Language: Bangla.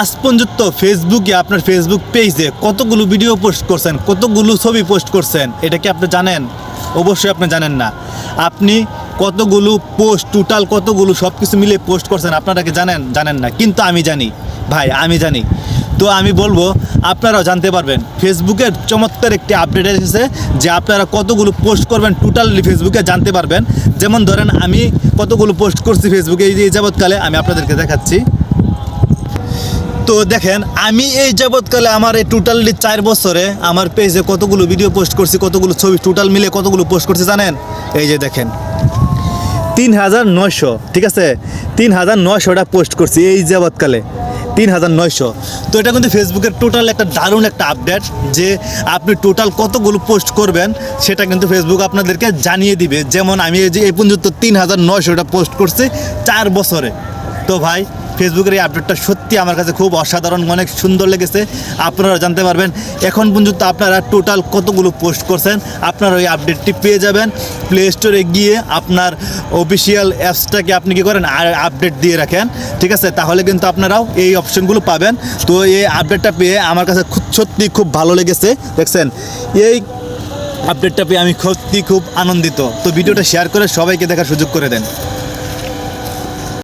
আজ পর্যন্ত ফেসবুকে আপনার ফেসবুক পেজে কতগুলো ভিডিও পোস্ট করছেন, কতগুলো ছবি পোস্ট করছেন, এটা কি আপনি জানেন? অবশ্যই আপনি জানেন না। আপনি কতগুলো পোস্ট, টোটাল কতগুলো সব কিছু মিলে পোস্ট করছেন আপনারা কি জানেন? জানেন না। কিন্তু আমি জানি ভাই, আমি জানি। তো আমি বলবো আপনারাও জানতে পারবেন। ফেসবুকের চমৎকার একটি আপডেট এসেছে যে আপনারা কতগুলো পোস্ট করবেন টোটালি ফেসবুকে জানতে পারবেন। যেমন ধরেন আমি কতগুলো পোস্ট করছি ফেসবুকে এই যাবৎকালে, আমি আপনাদেরকে দেখাচ্ছি। তো দেখেন আমি এই যাবৎকালে আমার এই টোটালি 4 বছরে আমার পেজে কতগুলো ভিডিও পোস্ট করছি, কতগুলো ছবি টোটাল মিলে কতগুলো পোস্ট করছি জানেন? এই যে দেখেন 3900, ঠিক আছে, 3900টা পোস্ট করছি এই যাবৎকালে, 3900। তো এটা কিন্তু ফেসবুকের টোটাল একটা দারুণ একটা আপডেট যে আপনি টোটাল কতগুলো পোস্ট করবেন সেটা কিন্তু ফেসবুক আপনাদেরকে জানিয়ে দিবে। যেমন আমি এই যে এই পর্যন্ত 3900টা পোস্ট করছি 4 বছরে। তো ভাই ফেসবুকের এই আপডেটটা সত্যি আমার কাছে খুব অসাধারণ, অনেক সুন্দর লেগেছে। আপনারা জানতে পারবেন এখন পর্যন্ত আপনারা টোটাল কতগুলো পোস্ট করছেন। আপনারা ওই আপডেটটি পেয়ে যাবেন। প্লে স্টোরে গিয়ে আপনার অফিসিয়াল অ্যাপসটাকে আপনি কী করেন, আপডেট দিয়ে রাখেন, ঠিক আছে? তাহলে কিন্তু আপনারাও এই অপশনগুলো পাবেন। তো এই আপডেটটা পেয়ে আমার কাছে সত্যি খুব ভালো লেগেছে। দেখছেন, এই আপডেটটা পেয়ে আমি সত্যি খুব আনন্দিত। তো ভিডিওটা শেয়ার করে সবাইকে দেখার সুযোগ করে দেন।